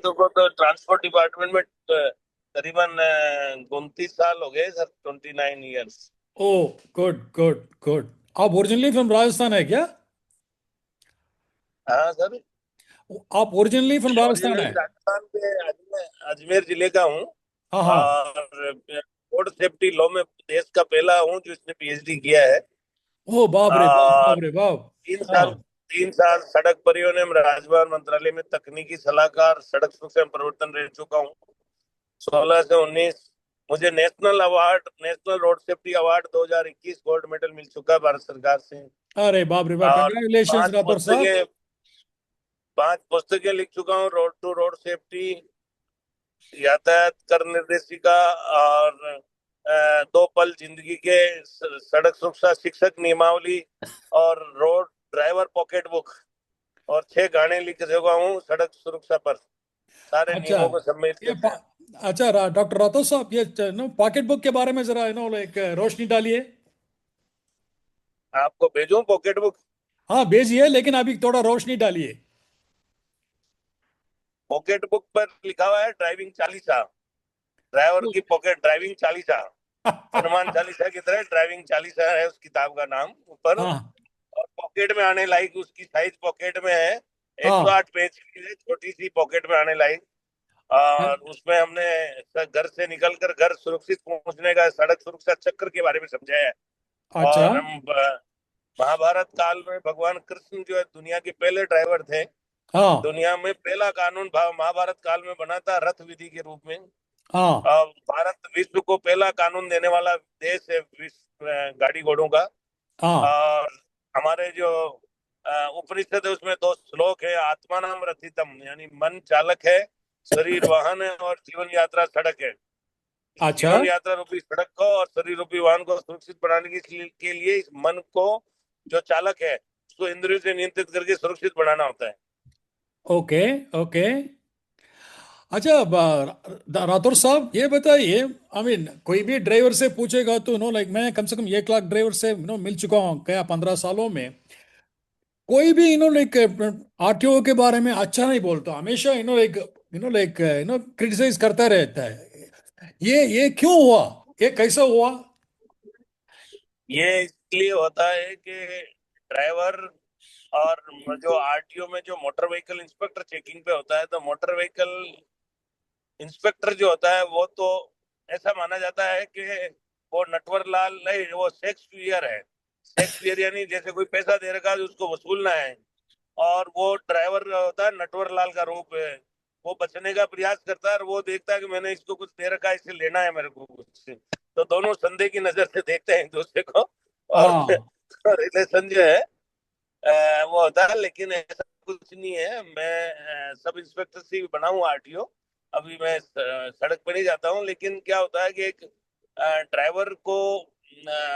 तो transport department में करीबन 29 साल हो गए सर, 29 ईयर्स। ओ, गुड गुड गुड। आप ओरिजिनली फ्रॉम राजस्थान है क्या? हाँ सर। आप ओरिजिनली फ्रॉम राजस्थान ओरिजिनली है? राजस्थान के अजमेर जिले का हूँ। हाँ हाँ। और रोड सेफ्टी लॉ में देश का पहला हूँ जो इसने पीएचडी किया है। ओ बाप रे बाप, और बाप रे बाप। तीन हाँ। साल 3 साल सड़क परिवहन एवं राजमार्ग मंत्रालय में तकनीकी सलाहकार सड़क सुरक्षा एवं परिवर्तन रह चुका हूँ। 16 से 19 मुझे national road safety award 2021 gold medal मिल चुका है भारत सरकार से। अरे बाप रे बाप, और कंग्रेचुलेशन पांच राठौर साहब। पुस्तकें 5 पुस्तकें लिख चुका हूँ, रोड टू रोड सेफ्टी, यातायात कर निर्देशिका, और 2 पल जिंदगी के, सड़क सुरक्षा शिक्षक नियमावली, और रोड ड्राइवर पॉकेट बुक, और 6 गाने लिख चुका हूँ सड़क सुरक्षा पर, सारे अच्छा। नियमों को समेट ये करके। अच्छा, डॉक्टर राठौर साहब, ये पॉकेट बुक के बारे में जरा एक रोशनी डालिए। आपको भेजूं पॉकेट बुक? हाँ भेजिए, लेकिन अभी थोड़ा रोशनी डालिए। पॉकेट बुक पर लिखा हुआ है ड्राइविंग चालीसा, ड्राइवर की पॉकेट ड्राइविंग चालीसा। हनुमान चालीसा की तरह ड्राइविंग चालीसा है उस किताब का नाम ऊपर। हाँ और पॉकेट में आने लायक उसकी साइज पॉकेट में है, हाँ। 108 पेज की है, छोटी सी पॉकेट में आने लायक। और उसमें हमने घर से निकलकर घर सुरक्षित पहुंचने का सड़क सुरक्षा चक्र के बारे में समझाया है। अच्छा। और हम महाभारत काल में भगवान कृष्ण जो है दुनिया के पहले ड्राइवर थे। हाँ दुनिया में पहला कानून महाभारत काल में बना था रथ विधि के रूप में। हाँ भारत विश्व को पहला कानून देने वाला देश है विश्व गाड़ी घोड़ों का। हाँ। और हमारे जो उपनिषद है उसमें 2 श्लोक है, आत्मा नाम रथितम, यानी मन चालक है, शरीर वाहन है, और जीवन यात्रा सड़क है। इस अच्छा। जीवन यात्रा रूपी सड़क को और शरीर रूपी वाहन को सुरक्षित बनाने के लिए इस मन को, जो चालक है, उसको इंद्रियों से नियंत्रित करके सुरक्षित बनाना होता है। Okay okay. अच्छा, राठौर साहब ये बताइए, आई मीन कोई भी ड्राइवर से पूछेगा तो मैं कम से कम 1 लाख ड्राइवर से मिल चुका हूँ क्या 15 सालों में। कोई भी आरटीओ के बारे में अच्छा नहीं बोलता, हमेशा क्रिटिसाइज करता रहता है। ये क्यों हुआ? ये कैसा हुआ? ये इसलिए होता है कि ड्राइवर, और जो आरटीओ में जो मोटर व्हीकल इंस्पेक्टर चेकिंग पे होता है, तो मोटर व्हीकल इंस्पेक्टर जो होता है वो तो ऐसा माना जाता है कि वो नटवर लाल नहीं, वो शेक्सपियर है। शेक्सपियर यानी जैसे कोई पैसा दे रखा है तो उसको वसूलना है। और वो ड्राइवर होता है नटवर लाल का रूप है। वो बचने का प्रयास करता है और वो देखता है कि मैंने इसको कुछ दे रखा है, इससे लेना है मेरे को कुछ। तो दोनों संदेह की नजर से देखते हैं एक दूसरे को। और हाँ। रिलेशन जो है वो होता है, लेकिन ऐसा कुछ नहीं है। मैं सब इंस्पेक्टर से बना हूँ आरटीओ। अभी मैं सड़क पर नहीं जाता हूँ, लेकिन क्या होता है कि एक ड्राइवर को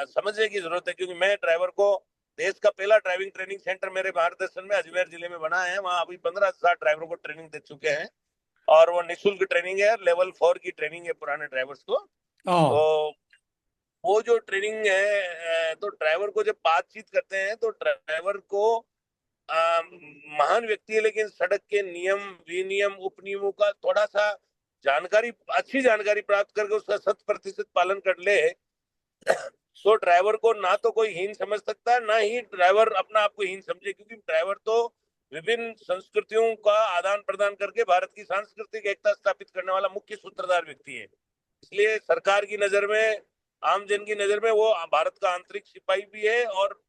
समझने की जरूरत है, क्योंकि मैं ड्राइवर को, देश का पहला ड्राइविंग ट्रेनिंग सेंटर मेरे मार्गदर्शन में अजमेर जिले में बना है। वहाँ अभी 15,000 ड्राइवरों को ट्रेनिंग दे चुके हैं। और वो निःशुल्क ट्रेनिंग है, लेवल 4 की ट्रेनिंग है पुराने ड्राइवर्स को। तो हाँ। वो जो ट्रेनिंग है, तो ड्राइवर को जब बातचीत करते हैं तो ड्राइवर को महान व्यक्ति है, लेकिन सड़क के नियम विनियम उपनियमों का थोड़ा सा जानकारी, अच्छी जानकारी प्राप्त करके उसका 100% पालन कर ले, तो ड्राइवर को ना तो कोई हीन समझ सकता है, ना ही ड्राइवर अपना आप को हीन समझे, क्योंकि ड्राइवर तो विभिन्न संस्कृतियों का आदान प्रदान करके भारत की सांस्कृतिक एकता स्थापित करने वाला मुख्य सूत्रधार व्यक्ति है। इसलिए सरकार की नजर में, आम जन की नजर में वो भारत का आंतरिक सिपाही भी है, और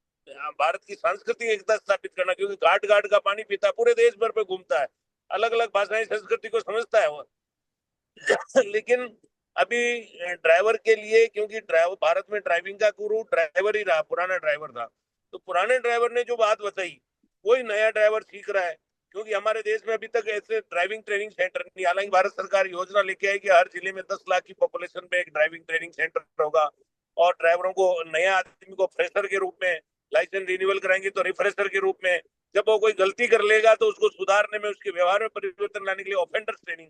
भारत की सांस्कृतिक एकता स्थापित करना, क्योंकि घाट घाट का पानी पीता है, पूरे देश भर में घूमता है, अलग अलग भाषाएं संस्कृति को समझता है वो। लेकिन अभी ड्राइवर के लिए, क्योंकि ड्राइवर भारत में ड्राइविंग का गुरु ड्राइवर ही रहा, पुराना ड्राइवर था। तो पुराने ड्राइवर ने जो बात बताई वही नया ड्राइवर सीख रहा है, क्योंकि हमारे देश में अभी तक ऐसे ड्राइविंग ट्रेनिंग सेंटर नहीं। हालांकि भारत सरकार योजना लेके आई कि हर जिले में 10 लाख की पॉपुलेशन पे एक ड्राइविंग ट्रेनिंग सेंटर होगा। और ड्राइवरों को, नया आदमी को फ्रेशर के रूप में लाइसेंस रिन्यूअल कराएंगे, तो रिफ्रेशर के रूप में जब वो कोई गलती कर लेगा तो उसको सुधारने में, उसके व्यवहार में परिवर्तन लाने के लिए ऑफेंडर ट्रेनिंग।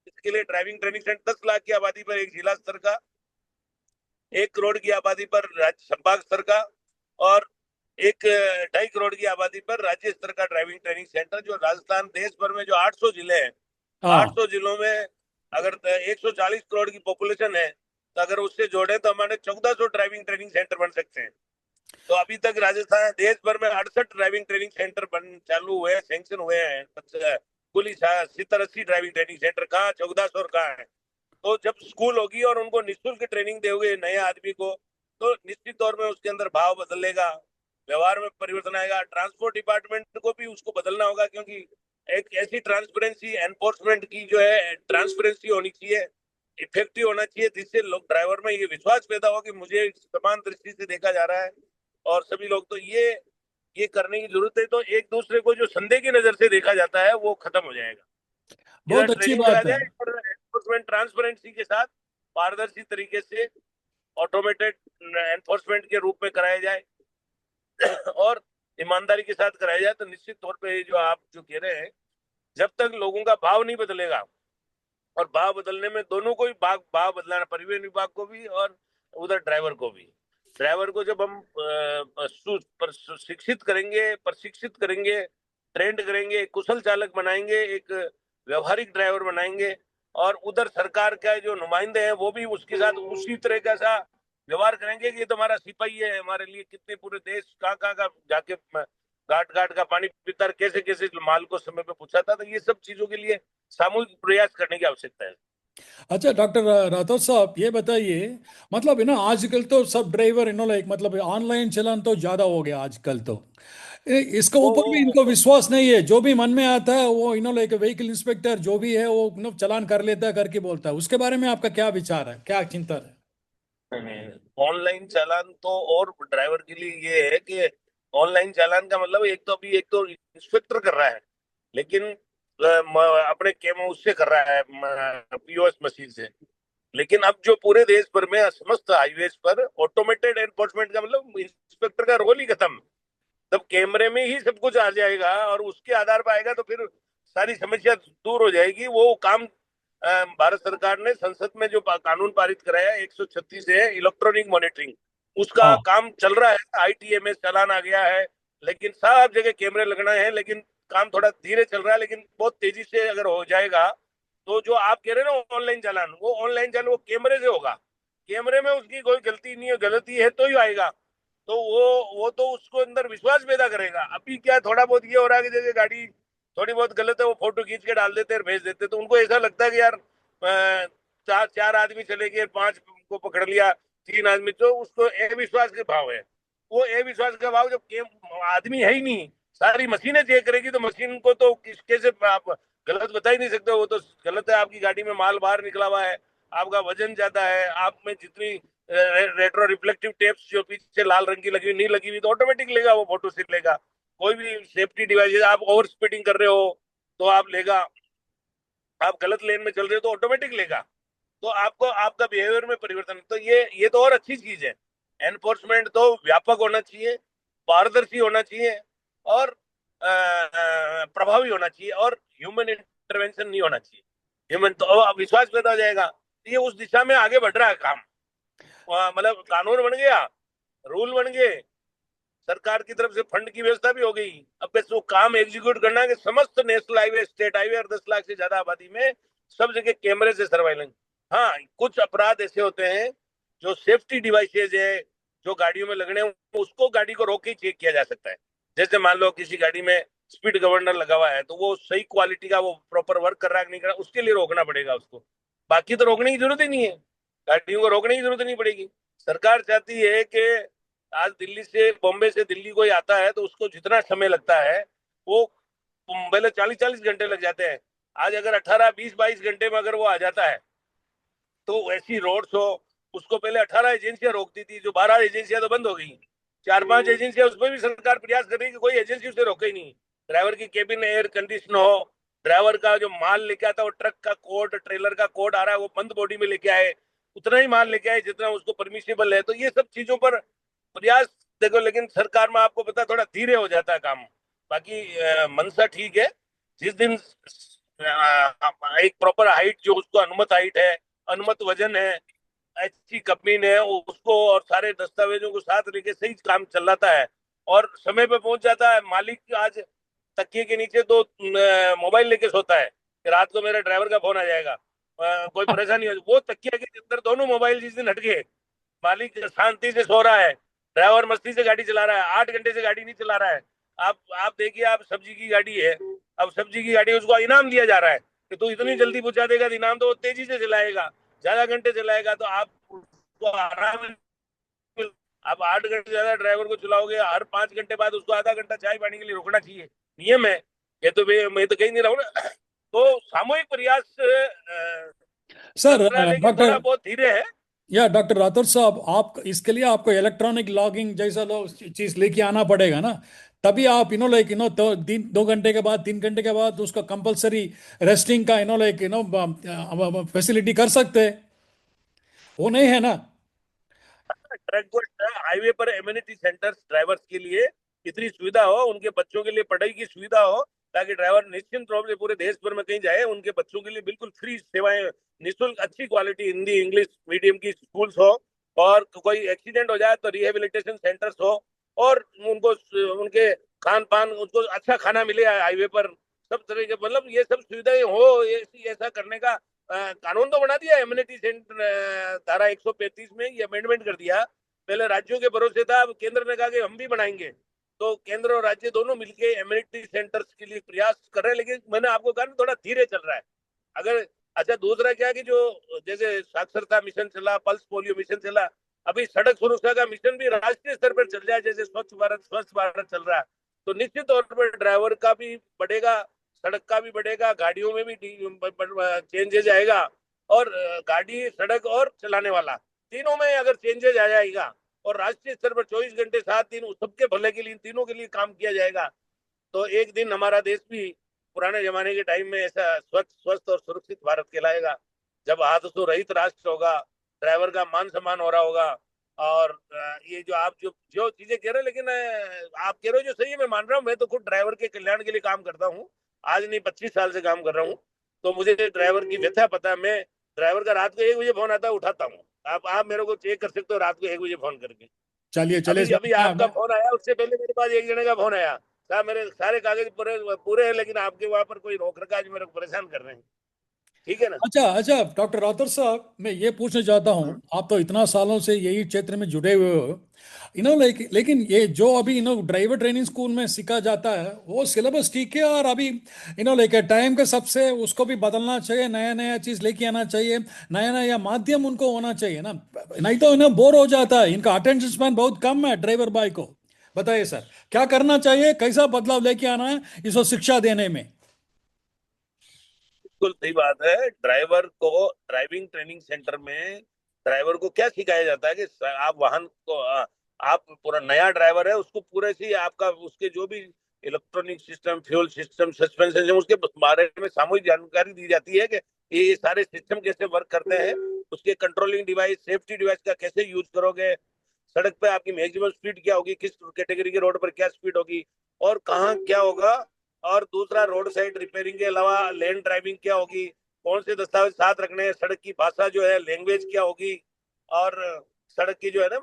इसके लिए ड्राइविंग ट्रेनिंग सेंटर 10 लाख की आबादी पर एक जिला स्तर का, 1 करोड़ की आबादी पर संभाग स्तर का, और 1.5 करोड़ की आबादी पर राज्य स्तर का ड्राइविंग ट्रेनिंग सेंटर, जो राजस्थान देश भर में जो 800 जिले हैं हाँ 800 जिलों में अगर 140 करोड़ की पॉपुलेशन है, तो अगर उससे जोड़े तो हमारे 1400 ड्राइविंग ट्रेनिंग सेंटर बन सकते हैं। तो अभी तक राजस्थान देश भर में 68 ड्राइविंग ट्रेनिंग सेंटर बन चालू हुए हैं, सैंक्शन हुए हैं। कुल 70-80 ड्राइविंग ट्रेनिंग सेंटर कहाँ, 1400 और कहाँ है। तो जब स्कूल होगी और उनको निःशुल्क ट्रेनिंग दोगे नए आदमी को, तो निश्चित तौर में उसके अंदर भाव बदलेगा, व्यवहार में परिवर्तन आएगा। ट्रांसपोर्ट डिपार्टमेंट को भी उसको बदलना होगा, क्योंकि एक ऐसी ट्रांसपेरेंसी एनफोर्समेंट की जो है ट्रांसपेरेंसी होनी चाहिए, इफेक्टिव होना चाहिए, जिससे लोग ड्राइवर में ये विश्वास पैदा हो कि मुझे समान दृष्टि से देखा जा रहा है। और सभी लोग, तो ये करने की जरूरत है। तो एक दूसरे को जो संदेह की नजर से देखा जाता है वो खत्म हो जाएगा। इधर बहुत अच्छी ट्रेनिंग करा बात है। जाए और एनफोर्समेंट ट्रांसपेरेंसी के साथ पारदर्शी तरीके से ऑटोमेटेड एनफोर्समेंट के रूप में कराया जाए और ईमानदारी के साथ कराया जाए, तो निश्चित तौर पे जो आप जो कह रहे हैं, जब तक लोगों का भाव नहीं बदलेगा, और भाव बदलने में दोनों को ही भाव बदलाना, परिवहन विभाग को भी और उधर ड्राइवर को भी। ड्राइवर को जब हम शिक्षित करेंगे, प्रशिक्षित करेंगे, ट्रेंड करेंगे, कुशल चालक बनाएंगे, एक व्यवहारिक ड्राइवर बनाएंगे, और उधर सरकार का जो नुमाइंदे हैं वो भी उसके साथ उसी तरह का सा व्यवहार करेंगे कि ये तो हमारा सिपाही है, हमारे लिए कितने पूरे देश कहाँ कहाँ का जाके घाट घाट का पानी पीता, कैसे कैसे माल को समय पे पूछा था। तो ये सब चीजों के लिए सामूहिक प्रयास करने की आवश्यकता है। अच्छा डॉक्टर राठौर साहब, ये बताइए, मतलब आजकल तो सब ड्राइवर लाइक मतलब ऑनलाइन चलन तो ज्यादा हो गया आजकल तो। इसके वो ऊपर भी इनको वो विश्वास नहीं है, जो भी मन में आता है वो लाइक व्हीकल इंस्पेक्टर जो भी है वो चालान कर लेता है करके बोलता है। उसके बारे में आपका क्या विचार है, क्या चिंतन है? ऑनलाइन चालान तो, और ड्राइवर के लिए ये है कि ऑनलाइन चालान का मतलब एक तो इंस्पेक्टर कर रहा है, लेकिन अपने केमो उससे कर रहा है, पीओएस मशीन से। लेकिन अब जो पूरे देश भर में समस्त हाईवेज पर ऑटोमेटेड एनफोर्समेंट का मतलब इंस्पेक्टर का रोल ही खत्म। तब कैमरे में ही सब कुछ आ जाएगा और उसके आधार पर आएगा, तो फिर सारी समस्या दूर हो जाएगी। वो काम भारत सरकार ने संसद में जो कानून पारित कराया 136 है, इलेक्ट्रॉनिक मॉनिटरिंग, उसका हाँ काम चल रहा है। आईटीएमएस चालान आ गया है, लेकिन सब जगह कैमरे लगना है, लेकिन काम थोड़ा धीरे चल रहा है। लेकिन बहुत तेजी से अगर हो जाएगा, तो जो आप कह रहे हैं ना ऑनलाइन चालान, वो ऑनलाइन चालान वो कैमरे से होगा। कैमरे में उसकी कोई गलती नहीं है, गलती है तो ही आएगा। तो वो तो उसको अंदर विश्वास पैदा करेगा। अभी क्या थोड़ा बहुत ये हो रहा है कि जैसे गाड़ी थोड़ी बहुत गलत है, वो फोटो खींच के डाल देते हैं, भेज देते हैं, तो उनको ऐसा लगता है कि यार चार चार आदमी चले गए, पांच को पकड़ लिया, तीन आदमी, तो उसको अविश्वास के भाव है। वो अविश्वास का भाव, जब आदमी है ही नहीं, सारी मशीनें चेक करेगी, तो मशीन को तो कैसे आप गलत बता ही नहीं सकते। वो तो गलत है, आपकी गाड़ी में माल बाहर निकला हुआ है, आपका वजन ज्यादा है, आप में जितनी रेट्रो रिफ्लेक्टिव टेप्स जो पीछे लाल रंग की लगी हुई नहीं लगी हुई, तो ऑटोमेटिक लेगा, वो फोटो से लेगा। कोई भी सेफ्टी डिवाइस, आप ओवर स्पीडिंग कर रहे हो तो आप लेगा, आप गलत लेन में चल रहे हो तो ऑटोमेटिक लेगा। तो आपको आपका बिहेवियर में परिवर्तन, तो ये तो और अच्छी चीज है। एनफोर्समेंट तो व्यापक होना चाहिए, पारदर्शी होना चाहिए, और प्रभावी होना चाहिए, और ह्यूमन इंटरवेंशन नहीं होना चाहिए। ह्यूमन तो विश्वास पैदा हो जाएगा। ये उस दिशा में आगे बढ़ रहा है काम। मतलब कानून बन गया, रूल बन गए, सरकार की तरफ से फंड की व्यवस्था भी हो गई। अब बस वो काम एग्जीक्यूट करना है कि समस्त नेशनल हाईवे, स्टेट हाईवे और 10 लाख से ज्यादा आबादी में सब जगह कैमरे से सर्वाइलेंस। हाँ, कुछ अपराध ऐसे होते हैं जो सेफ्टी डिवाइसेज है, जो गाड़ियों में लगने हैं, उसको गाड़ी को रोक के चेक किया जा सकता है। जैसे मान लो किसी गाड़ी में स्पीड गवर्नर लगा हुआ है, तो वो सही क्वालिटी का वो प्रॉपर वर्क कर रहा है कि नहीं कर रहा, उसके लिए रोकना पड़ेगा उसको। बाकी तो रोकने की जरूरत ही नहीं है, गाड़ियों को रोकने की जरूरत नहीं पड़ेगी। सरकार चाहती है कि आज दिल्ली से, बॉम्बे से दिल्ली कोई आता है तो उसको जितना समय लगता है, वो पहले 40-40 घंटे लग जाते हैं, आज अगर 18-20-22 घंटे में अगर वो आ जाता है। तो ऐसी रोड शो, उसको पहले 18 एजेंसियां रोकती थी, जो 12 एजेंसियां तो बंद हो गई, 4-5 एजेंसियां, उसमें भी सरकार प्रयास कर रही है कि कोई एजेंसी उसे रोके ही नहीं। ड्राइवर की केबिन एयर कंडीशन हो, ड्राइवर का जो माल लेके आता है, वो ट्रक का कोड, ट्रेलर का कोड आ रहा है, वो बंद बॉडी में लेके आए, उतना ही माल लेके आए जितना उसको परमिशेबल है। तो ये सब चीजों पर प्रयास देखो, लेकिन सरकार में आपको पता थोड़ा धीरे हो जाता है काम। बाकी मंशा ठीक है। जिस दिन एक प्रॉपर हाइट, जो उसको अनुमत हाइट है, अनुमत वजन है, अच्छी कंपनी है, उसको और सारे दस्तावेजों को साथ लेके सही काम चलाता है और समय पे पहुंच जाता है। मालिक आज तकिए के नीचे तो मोबाइल लेके सोता है, कि रात को मेरे ड्राइवर का फोन आ जाएगा, कोई परेशानी हो, वो तकिया के अंदर दोनों मोबाइल जिस दिन हट गए, मालिक शांति से सो रहा है, ड्राइवर मस्ती से गाड़ी चला रहा है, 8 घंटे से गाड़ी नहीं चला रहा है। आप देखिए, आप सब्जी की गाड़ी है, अब सब्जी की गाड़ी उसको इनाम दिया जा रहा है कि तू इतनी जल्दी पहुंचा देगा तो इनाम, तो वो तेजी से चलाएगा, ज्यादा घंटे चलाएगा तो आप उसको आराम। आप 8 घंटे ज्यादा ड्राइवर को चलाओगे, हर 5 घंटे बाद उसको आधा घंटा चाय पानी के लिए रुकना चाहिए, नियम है ये तो। मैं तो कहीं नहीं रहा हूँ ना। तो सामूहिक प्रयास चल सर रहा है, लेकिन डॉक्टर, थोड़ा बहुत धीरे है। या डॉक्टर राठौर साहब, आप इसके लिए आपको इलेक्ट्रॉनिक लॉगिंग जैसा लो चीज लेके आना पड़ेगा ना, तभी आप लाइक तो 2 घंटे के बाद 3 घंटे के बाद उसका कंपलसरी रेस्टिंग का लाइक फैसिलिटी कर सकते हैं, वो नहीं है ना। ट्रक को हाईवे पर एम्यूनिटी सेंटर्स ड्राइवर्स के लिए इतनी सुविधा हो, उनके बच्चों के लिए पढ़ाई की सुविधा हो, ताकि ड्राइवर निश्चिंत रूप से पूरे देश भर में कहीं जाए, उनके बच्चों के लिए बिल्कुल फ्री सेवाएं, निःशुल्क अच्छी क्वालिटी हिंदी इंग्लिश मीडियम की स्कूल्स हो, और कोई एक्सीडेंट हो जाए तो रिहेबिलिटेशन सेंटर्स हो, और उनको उनके खान पान, उनको अच्छा खाना मिले हाईवे पर, सब तरह के, मतलब ये सब सुविधाएं हो, ऐसा करने का कानून तो बना दिया एम्यूनिटी सेंटर, धारा 135 में ये अमेंडमेंट कर दिया। पहले राज्यों के भरोसे था, अब केंद्र ने कहा कि हम भी बनाएंगे, तो केंद्र और राज्य दोनों मिलके एम्यूनिटी सेंटर्स के लिए प्रयास कर रहे हैं, लेकिन मैंने आपको कहा थोड़ा धीरे चल रहा है। अगर अच्छा, दूसरा क्या कि जो जैसे साक्षरता मिशन चला, पल्स पोलियो मिशन चला, अभी सड़क सुरक्षा का मिशन भी राष्ट्रीय स्तर पर चल जाए, जैसे स्वच्छ भारत चल रहा है, तो निश्चित तौर पर ड्राइवर का भी बढ़ेगा, सड़क का भी बढ़ेगा, गाड़ियों में भी चेंजेज आएगा, और गाड़ी सड़क और चलाने वाला, तीनों में अगर चेंजेज आ जाएगा, और राष्ट्रीय स्तर पर 24 घंटे 7 दिन सबके भले के लिए, तीनों के लिए काम किया जाएगा, तो एक दिन हमारा देश भी पुराने जमाने के टाइम में ऐसा स्वच्छ स्वस्थ और सुरक्षित भारत कहलाएगा, जब हादसों रहित राष्ट्र होगा, ड्राइवर का मान सम्मान हो रहा होगा। और ये जो आप जो चीजें कह रहे हैं, लेकिन आप कह रहे हो जो सही है, मैं मान रहा हूँ, मैं तो खुद ड्राइवर के कल्याण के लिए काम करता हूँ, आज नहीं 25 साल से काम कर रहा हूँ, तो मुझे ड्राइवर की व्यथा पता है। मैं ड्राइवर का रात को 1 बजे फोन आता है, उठाता हूँ, आप मेरे को चेक कर सकते हो, रात को 1 बजे फोन करके। चलिए चलिए अभी सर, अभी आपका फोन आया, उससे पहले मेरे पास एक जने का फोन आया, साहब मेरे सारे कागज पूरे पूरे हैं, लेकिन आपके वहां पर कोई रोक रखा है जो मेरे को परेशान कर रहे हैं। ठीक है ना। अच्छा अच्छा डॉक्टर राठौर साहब, मैं ये पूछना चाहता हूँ, आप तो इतना सालों से यही क्षेत्र में जुड़े हुए हो, लेकिन ये जो अभी ड्राइवर ट्रेनिंग स्कूल में सीखा जाता है वो सिलेबस ठीक है, और अभी टाइम के सबसे उसको भी बदलना चाहिए, नया नया चीज लेके आना चाहिए, नया नया माध्यम उनको होना चाहिए ना, नहीं तो इन्हें बोर हो जाता है, इनका अटेंशन स्पैन बहुत कम है ड्राइवर भाई को। बताइए सर, क्या करना चाहिए, कैसा बदलाव लेके आना है इसको शिक्षा देने में। बिल्कुल सही बात है। ड्राइवर को ड्राइविंग ट्रेनिंग सेंटर में ड्राइवर को क्या सिखाया जाता है कि आप वाहन को आप पूरा नया ड्राइवर है, उसको पूरे से आपका उसके जो भी electronic system, fuel system, suspension system, उसके बारे में सामूहिक जानकारी दी जाती है कि ये सारे सिस्टम कैसे वर्क करते हैं, उसके कंट्रोलिंग डिवाइस, सेफ्टी डिवाइस का कैसे यूज करोगे, सड़क पे आपकी मैक्सिमम स्पीड क्या होगी, किस कैटेगरी के रोड पर क्या स्पीड होगी, और कहाँ क्या होगा, और दूसरा रोड साइड रिपेयरिंग के अलावा लेन ड्राइविंग क्या होगी, कौन से दस्तावेज साथ रखने हैं, सड़क की भाषा जो है लैंग्वेज क्या होगी, और सड़क की जो है ना,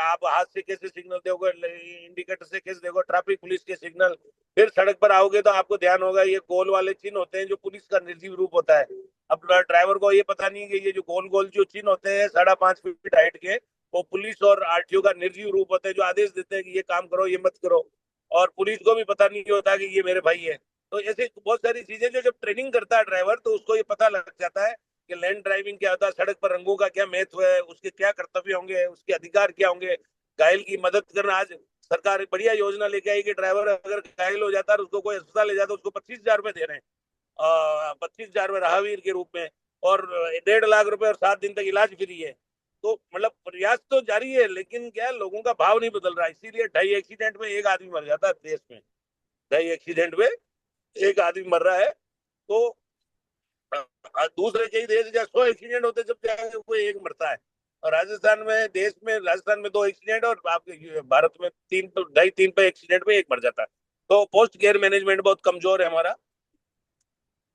आप हाथ से कैसे सिग्नल दोगे, इंडिकेटर से कैसे देखो, ट्रैफिक पुलिस के सिग्नल। फिर सड़क पर आओगे तो आपको ध्यान होगा, ये गोल वाले चिन्ह होते हैं जो पुलिस का निर्जीव रूप होता है। अब ड्राइवर को ये पता नहीं कि ये जो गोल गोल जो चिन्ह होते हैं 5.5 फीट हाइट के, वो पुलिस और आरटीओ का निर्जीव रूप होता है, जो आदेश देते हैं कि ये काम करो, ये मत करो, और पुलिस को भी पता नहीं होता कि ये मेरे भाई है। तो ऐसे बहुत सारी चीजें जो जब ट्रेनिंग करता है ड्राइवर, तो उसको ये पता लग जाता है कि लैंड ड्राइविंग क्या होता है, सड़क पर रंगों का क्या महत्व है, उसके क्या कर्तव्य होंगे, उसके अधिकार क्या होंगे, घायल की मदद करना। आज सरकार एक बढ़िया योजना लेके आई कि ड्राइवर अगर घायल हो जाता है, उसको कोई अस्पताल ले जाता है, उसको 25,000 रुपए दे रहे हैं, 25,000 रुपए राहवीर के रूप में, और 1.5 लाख रुपए और 7 दिन तक इलाज फ्री है। तो मतलब प्रयास तो जारी है, लेकिन क्या है, लोगों का भाव नहीं बदल रहा, इसीलिए 2.5 एक्सीडेंट में एक आदमी मर जाता है देश में, 2.5 एक्सीडेंट में एक आदमी मर रहा है। तो दूसरे कई देश जहाँ 100 एक्सीडेंट होते जब जाके कोई एक मरता है, और राजस्थान में, देश में राजस्थान में 2 एक्सीडेंट, और आपके भारत में 2.5 3 पे एक्सीडेंट में एक मर जाता है। तो पोस्ट केयर मैनेजमेंट बहुत कमजोर है हमारा।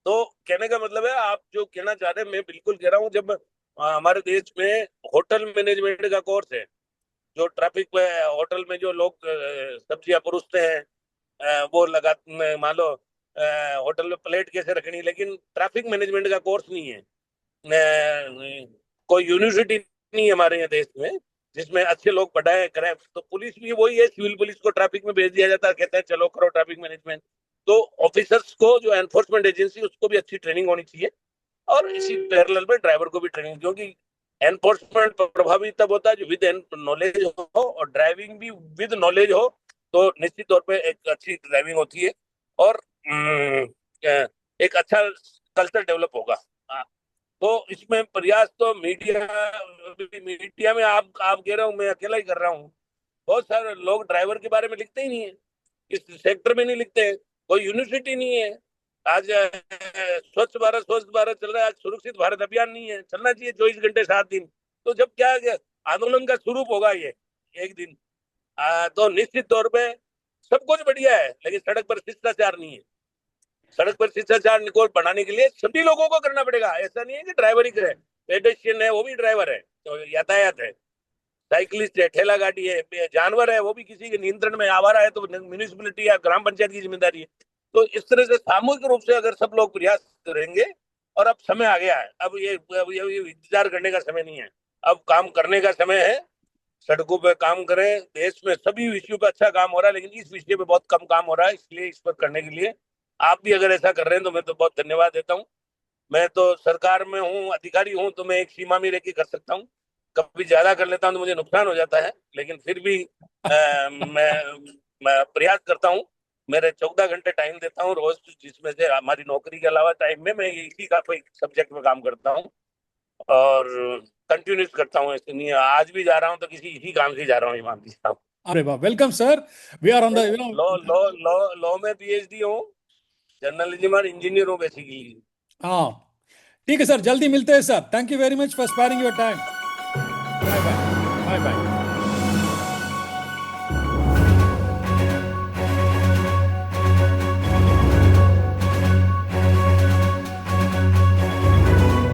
तो कहने का मतलब है, आप जो कहना चाह रहे हैं मैं बिल्कुल कह रहा हूँ। जब हमारे देश में होटल मैनेजमेंट का कोर्स है, जो ट्रैफिक पे होटल में जो लोग सब्जियां परोसते हैं, वो लगा मान लो होटल में प्लेट कैसे रखनी है, लेकिन ट्रैफिक मैनेजमेंट का कोर्स नहीं है। कोई यूनिवर्सिटी नहीं है हमारे यहाँ देश में जिसमें अच्छे लोग पढ़ाए करें। तो पुलिस भी वही है, सिविल पुलिस को ट्रैफिक में भेज दिया जाता है, कहते हैं चलो करो ट्रैफिक मैनेजमेंट। तो ऑफिसर्स को, जो एनफोर्समेंट एजेंसी, उसको भी अच्छी ट्रेनिंग होनी चाहिए, और इसी पैरेलल में ड्राइवर को भी ट्रेनिंग, क्योंकि एनफोर्समेंट प्रभावी तब होता है जो विद नॉलेज हो, और ड्राइविंग भी विद नॉलेज हो, तो निश्चित तौर पे एक अच्छी ड्राइविंग होती है, और एक अच्छा कल्चर डेवलप होगा। हाँ, तो इसमें प्रयास तो मीडिया में आप कह रहे हो, मैं अकेला ही कर रहा हूँ। बहुत सारे लोग ड्राइवर के बारे में लिखते ही नहीं है, इस सेक्टर में नहीं लिखते हैं, कोई यूनिवर्सिटी नहीं है। आज स्वच्छ भारत चल रहा है, आज सुरक्षित भारत अभियान नहीं है, चलना चाहिए 24 घंटे 7 दिन। तो जब क्या आंदोलन का स्वरूप होगा ये एक दिन, तो निश्चित तौर पे सब कुछ बढ़िया है, लेकिन सड़क पर शिष्टाचार नहीं है। सड़क पर शिष्टाचार को बढ़ाने के लिए सभी लोगों को करना पड़ेगा, ऐसा नहीं है कि ड्राइवर ही करे। पेडेस्ट्रियन है वो भी ड्राइवर है, तो यातायात है, साइकिलिस्ट है, ठेला गाड़ी है, जानवर है, वो भी किसी के नियंत्रण में आवारा है तो म्यूनिसिपैलिटी या ग्राम पंचायत की जिम्मेदारी है। तो इस तरह से सामूहिक रूप से अगर सब लोग प्रयास करेंगे, और अब समय आ गया है, अब ये इंतजार करने का समय नहीं है, अब काम करने का समय है। सड़कों पे काम करें, देश में सभी विषयों पे अच्छा काम हो रहा है, लेकिन इस विषय पे बहुत कम काम हो रहा है, इसलिए इस पर करने के लिए आप भी अगर ऐसा कर रहे हैं तो मैं तो बहुत धन्यवाद देता हूँ। मैं तो सरकार में हूँ, अधिकारी हूँ, तो मैं एक सीमा में रह के कर सकता हूँ। कभी ज्यादा कर लेता हूँ तो मुझे नुकसान हो जाता है, लेकिन फिर भी मैं प्रयास करता हूँ। मेरे 14 घंटे टाइम देता हूँ रोज, जिसमें से हमारी नौकरी के अलावा टाइम में मैं इसी का कोई सब्जेक्ट में काम करता हूँ, और कंटिन्यूस करता हूँ। ऐसे नहीं है, आज भी जा रहा हूँ तो किसी इसी काम से ही जा रहा हूँ, ईमान साहब। अरे वाह, welcome sir. We are on the law law law law में पीएचडी हूँ, जर्नलिज्म और इंजीनियर हूँ बेसिकली। हाँ, ठीक है सर, जल्दी मिलते हैं sir. Thank you very much for sparing your time. Bye bye. Bye bye.